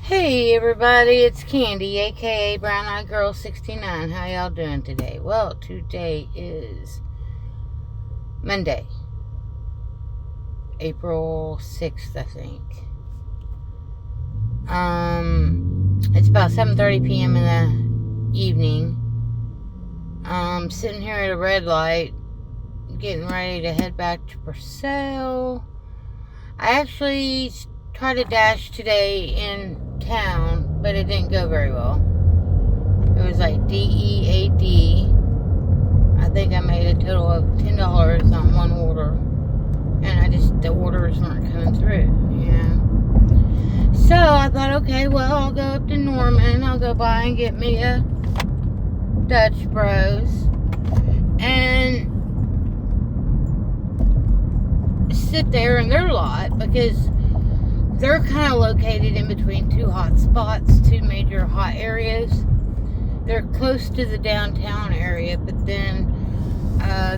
Hey everybody, it's Candy, aka Brown Eyed Girl 69. How y'all doing today? Well, today is Monday, April 6th, I think. It's about 7:30 p.m. in the evening. I'm sitting here at a red light, getting ready to head back to Purcell. I actually tried to dash today in town, but it didn't go very well. It was like DEAD. I think I made a total of $10 on one order, and the orders weren't coming through, So I thought, okay, well, I'll go up to Norman. I'll go by and get me a Dutch Bros and sit there in their lot, because they're kind of located in between two hot spots, two major hot areas. They're close to the downtown area, but then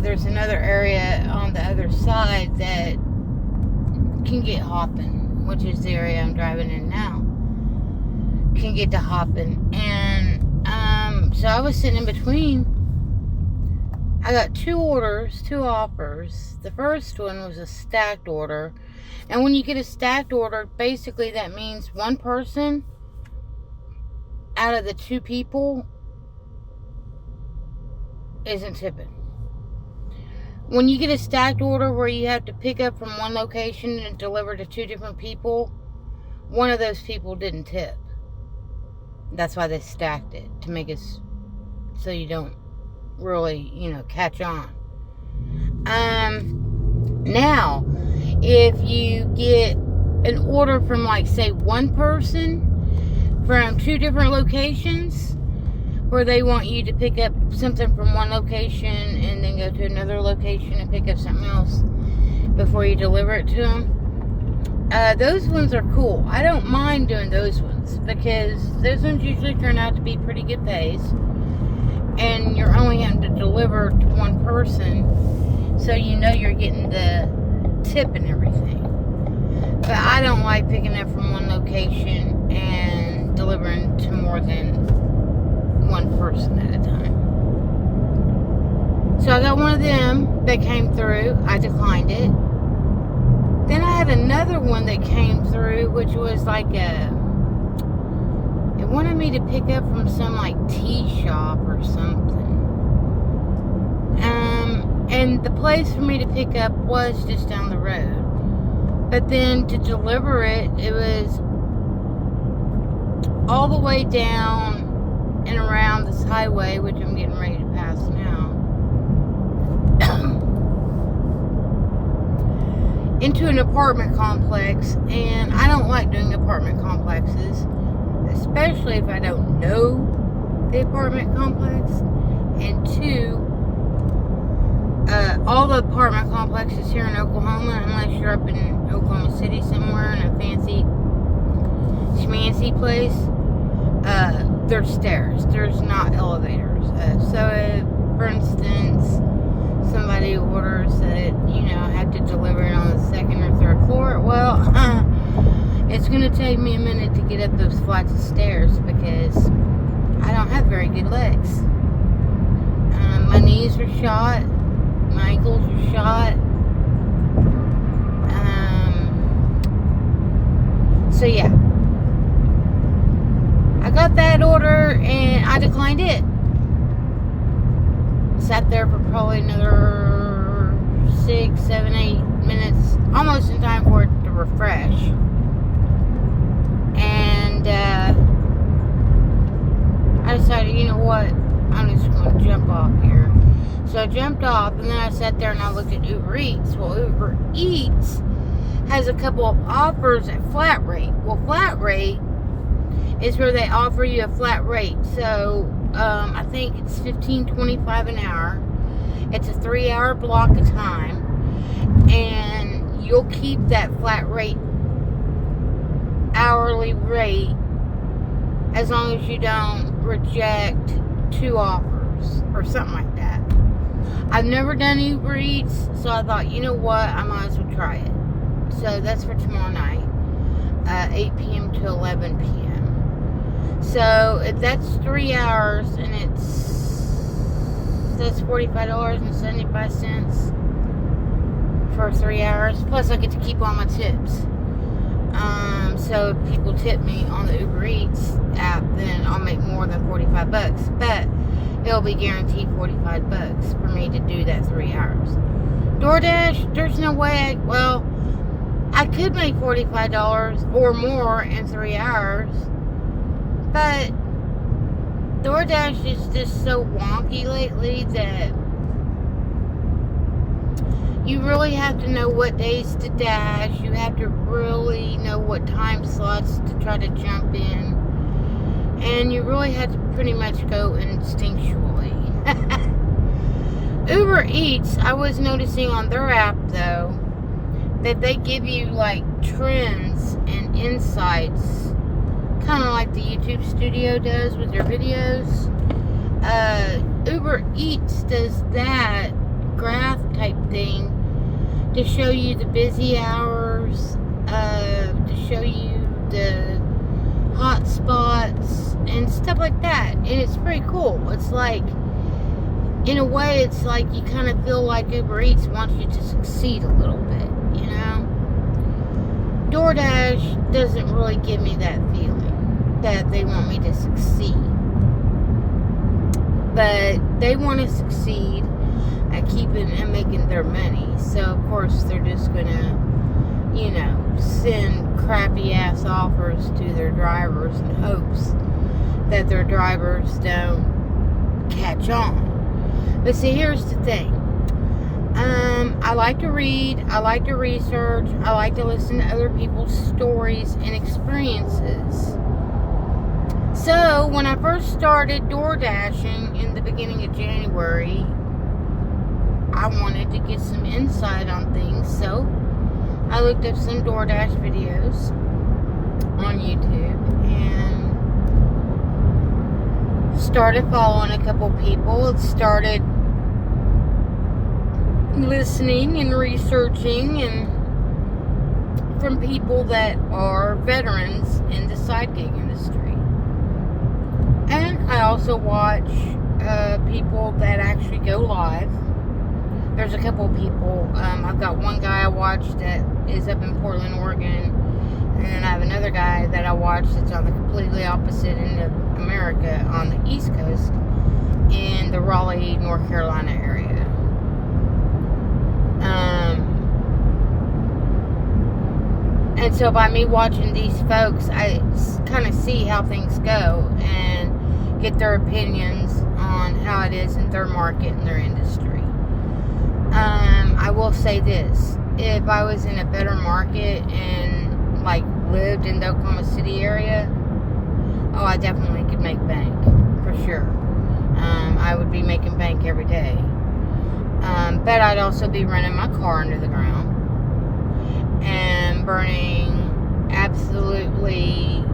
there's another area on the other side that can get hopping, which is the area I'm driving in now. Can get to hopping. And so I was sitting in between. I got two offers. The first one was a stacked order. And when you get a stacked order, basically that means one person out of the two people isn't tipping. When you get a stacked order where you have to pick up from one location and deliver to two different people, one of those people didn't tip. That's why they stacked it, to make it so you don't really, catch on. Now, if you get an order from, say, one person from two different locations, where they want you to pick up something from one location and then go to another location and pick up something else before you deliver it to them, those ones are cool. I don't mind doing those ones, because those ones usually turn out to be pretty good pays, and you're only having to deliver to one person, so you're getting the tip and everything. But I don't like picking up from one location and delivering to more than one person at a time. So I got one of them that came through. I declined it. Then I had another one that came through, which was it wanted me to pick up from some tea shop or something. And the place for me to pick up was just down the road. But then to deliver it, it was all the way down and around this highway, which I'm getting ready to pass now, into an apartment complex. And I don't like doing apartment complexes, especially if I don't know the apartment complex. And two, all the apartment complexes here in Oklahoma, unless you're up in Oklahoma City somewhere in a fancy schmancy place, there's stairs. There's not elevators. So if, for instance, somebody orders that, I have to deliver it on the second or third floor, well, it's going to take me a minute to get up those flights of stairs, because I don't have very good legs. My knees are shot. My ankles are shot. So yeah. I got that order and I declined it. Sat there for probably another 6, 7, 8 minutes. Almost in time for it to refresh. And I decided, you know what? I'm just going to jump off here. So I jumped off, and then I sat there and I looked at Uber Eats. Well, Uber Eats has a couple of offers at flat rate. Well, flat rate is where they offer you a flat rate. So I think it's $15.25 an hour. It's a 3-hour block of time, and you'll keep that flat rate hourly rate as long as you don't reject 2 offers or something like that. I've never done Uber Eats, so I thought, you know what, I might as well try it. So that's for tomorrow night, 8 p.m. to 11 p.m. So if that's 3 hours, and that's $45.75 for 3 hours. Plus, I get to keep all my tips. So if people tip me on the Uber Eats app, then I'll make more than $45. But it'll be guaranteed $45 for me to do that 3 hours. DoorDash, there's no way. I could make $45 or more in 3 hours, but DoorDash is just so wonky lately that you really have to know what days to dash. You have to really know what time slots to try to jump in. And you really have to pretty much go instinctually. Uber Eats, I was noticing on their app, though, that they give you, like, trends and insights, kind of like the YouTube studio does with their videos. Uber Eats does that graph type thing to show you the busy hours, to show you the hot spots and stuff like that, and it's pretty cool. It's like, in a way, it's like you kind of feel like Uber Eats wants you to succeed a little bit, you know? DoorDash doesn't really give me that feeling that they want me to succeed, but they want to succeed at keeping and making their money. So of course they're just gonna, send crappy ass offers to their drivers in hopes that their drivers don't catch on. But see, here's the thing. I like to read, I like to research, I like to listen to other people's stories and experiences. So when I first started door dashing in the beginning of January, I wanted to get some insight on things, so I looked up some DoorDash videos on YouTube and started following a couple people. Started listening and researching and from people that are veterans in the side gig industry. And I also watch people that actually go live. There's a couple of people. I've got one guy I watch that is up in Portland, Oregon, and then I have another guy that I watch that's on the completely opposite end of America, on the East Coast, in the Raleigh, North Carolina area. And so by me watching these folks, I kind of see how things go and get their opinions on how it is in their market and their industry. I will say this: if I was in a better market and lived in the Oklahoma City area, I definitely could make bank for sure. I would be making bank every day. But I'd also be running my car under the ground and burning absolutely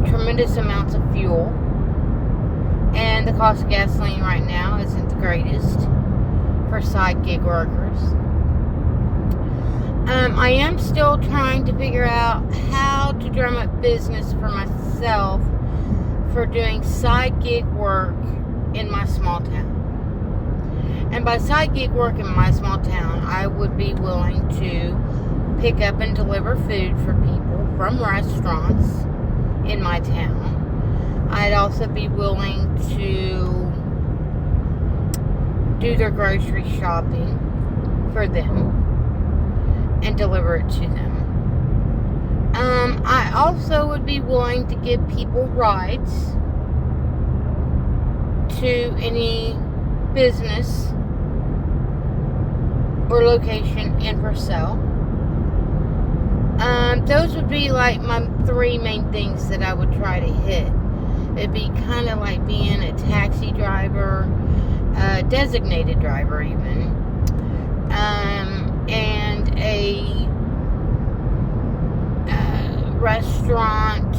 tremendous amounts of fuel. And the cost of gasoline right now isn't the greatest for side gig workers. I am still trying to figure out how to drum up business for myself for doing side gig work in my small town. And by side gig work in my small town, I would be willing to pick up and deliver food for people from restaurants in my town. I'd also be willing to do their grocery shopping for them and deliver it to them. I also would be willing to give people rides to any business or location in Purcell. Those would be like my three main things that I would try to hit. It'd be kind of like being a taxi driver, a designated driver even, and a restaurant,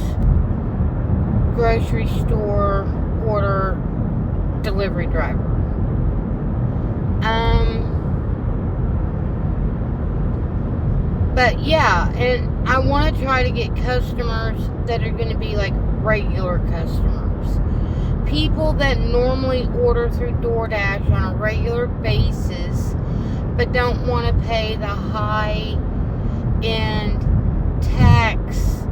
grocery store, order delivery driver. But yeah, and I want to try to get customers that are going to be regular customers. People that normally order through DoorDash on a regular basis, but don't want to pay the high-end tax,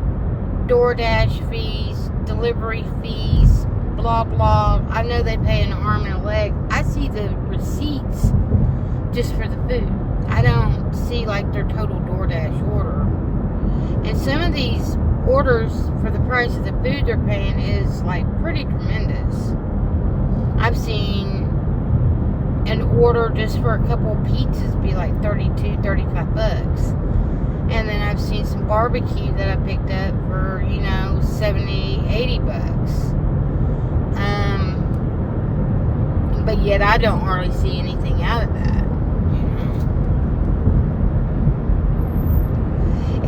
DoorDash fees, delivery fees, blah, blah. I know they pay an arm and a leg. I see the receipts just for the food. I don't see, like, their total DoorDash order. And some of these orders for the price of the food they're paying is, like, pretty tremendous. I've seen an order just for a couple of pizzas be like $32, $35. And then I've seen some barbecue that I picked up for, you know, $70, $80. But yet I don't hardly see anything out of that.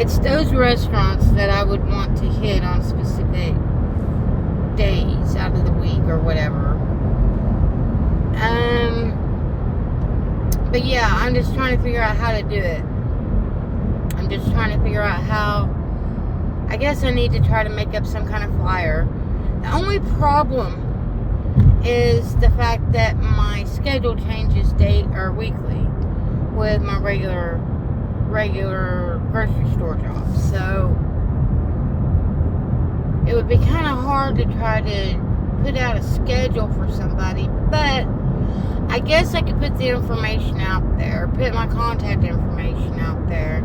It's those restaurants that I would want to hit on specific days out of the week or whatever. But yeah, I'm just trying to figure out how to do it. I'm just trying to figure out how. I guess I need to try to make up some kind of flyer. The only problem is the fact that my schedule changes weekly with my regular grocery store job. So it would be kind of hard to try to put out a schedule for somebody, but I guess I could put the information out there, put my contact information out there,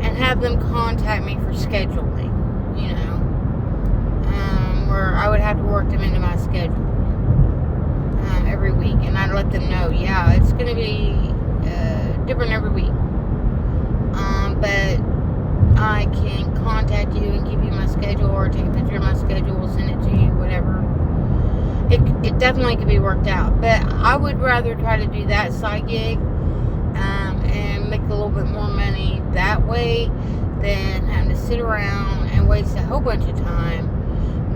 and have them contact me for scheduling, you know, where I would have to work them into my schedule every week, and I'd let them know, yeah, it's going to be different every week. But I can contact you and give you my schedule, or take a picture of my schedule, send it to you, whatever. It definitely could be worked out. But I would rather try to do that side gig and make a little bit more money that way than having to sit around and waste a whole bunch of time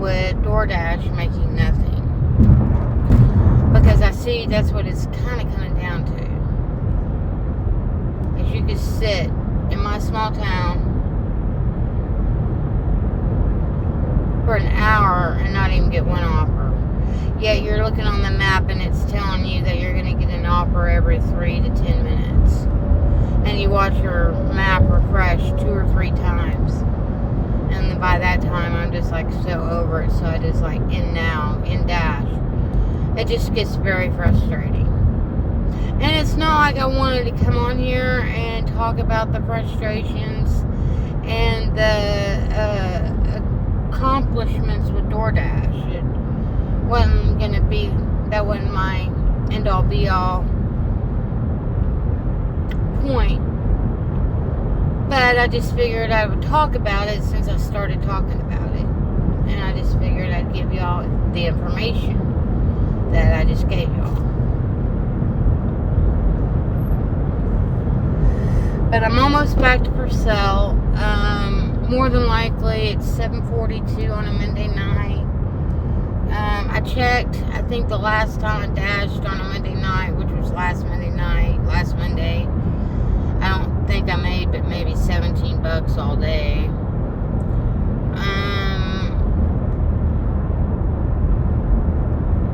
with DoorDash making nothing. Because I see that's what it's kind of coming down to. As you could sit in my small town for an hour and not even get one offer. Yet you're looking on the map and it's telling you that you're going to get an offer every 3 to 10 minutes. And you watch your map refresh 2 or 3 times. And then by that time I'm just like so over it. So I just like in now, in dash. It just gets very frustrating. And it's not like I wanted to come on here and talk about the frustrations and the accomplishments with DoorDash. It wasn't going to be, that wasn't my end-all be-all point. But I just figured I would talk about it since I started talking about it. And I just figured I'd give y'all the information that I just gave y'all. But I'm almost back to Purcell. More than likely, it's 7:42 on a Monday night. I checked. I think the last time I dashed on a Monday night, which was last Monday, I don't think I made but maybe $17 all day.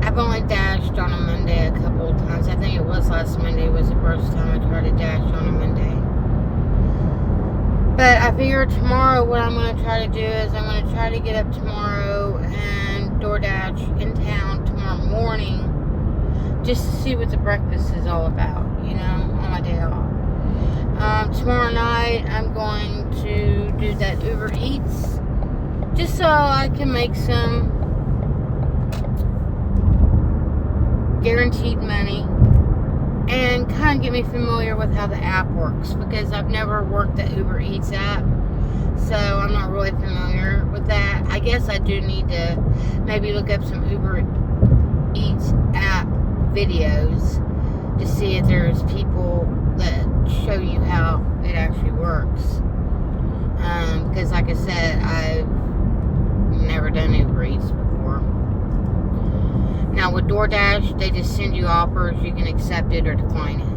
I've only dashed on a Monday a couple of times. I think it was last Monday was the first time I tried to dash on a Monday. But I figure tomorrow what I'm going to try to do is I'm going to try to get up tomorrow and DoorDash in town tomorrow morning just to see what the breakfast is all about, you know, on my day off. Tomorrow night I'm going to do that Uber Eats just so I can make some guaranteed money and kind of get me familiar with how the app works, because I've never worked the Uber Eats app, so I'm not really familiar with that. I guess I do need to maybe look up some Uber Eats app videos to see if there's people that show you how it actually works, because like I said, I've never done Uber Eats before. Now with DoorDash, they just send you offers, you can accept it or decline it.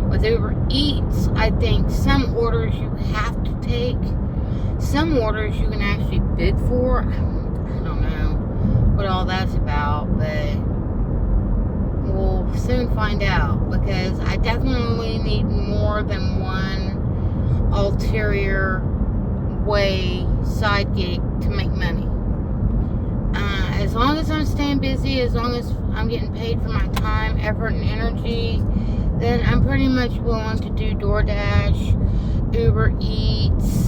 With Uber Eats, I think some orders you have to take, some orders you can actually bid for. I don't know. what all that's about, but we'll soon find out, because I definitely need more than one ulterior way side gig to make money. As long as I'm staying busy, as long as I'm getting paid for my time, effort, and energy, then I'm pretty much willing to do DoorDash, Uber Eats,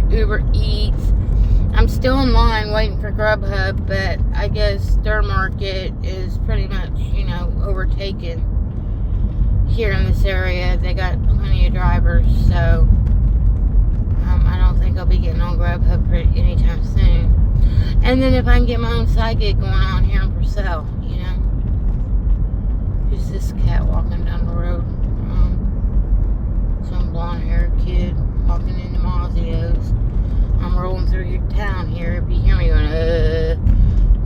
Uber Eats. I'm still in line waiting for Grubhub, but I guess their market is pretty much, overtaken here in this area. They got plenty of drivers, so I don't think I'll be getting on Grubhub anytime soon. And then if I can get my own side gig going on here in Purcell, Who's this cat walking down the road? Some blonde-haired kid walking into Mazio's. I'm rolling through town here. If you hear me going,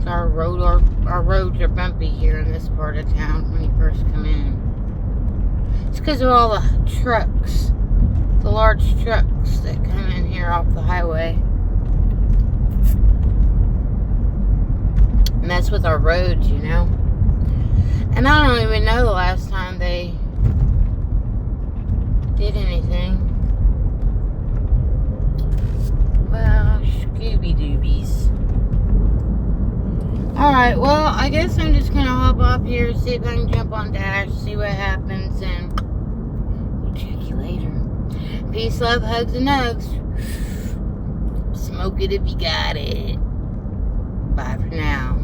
so our roads are bumpy here in this part of town when you first come in. It's because of all the trucks, the large trucks that come in here off the highway. Mess with our roads, And I don't even know the last time they did anything. Well, Scooby-Doobies. Alright, well, I guess I'm just going to hop off here, see if I can jump on Dash, see what happens, and we'll check you later. Peace, love, hugs, and nugs. Smoke it if you got it. Bye for now.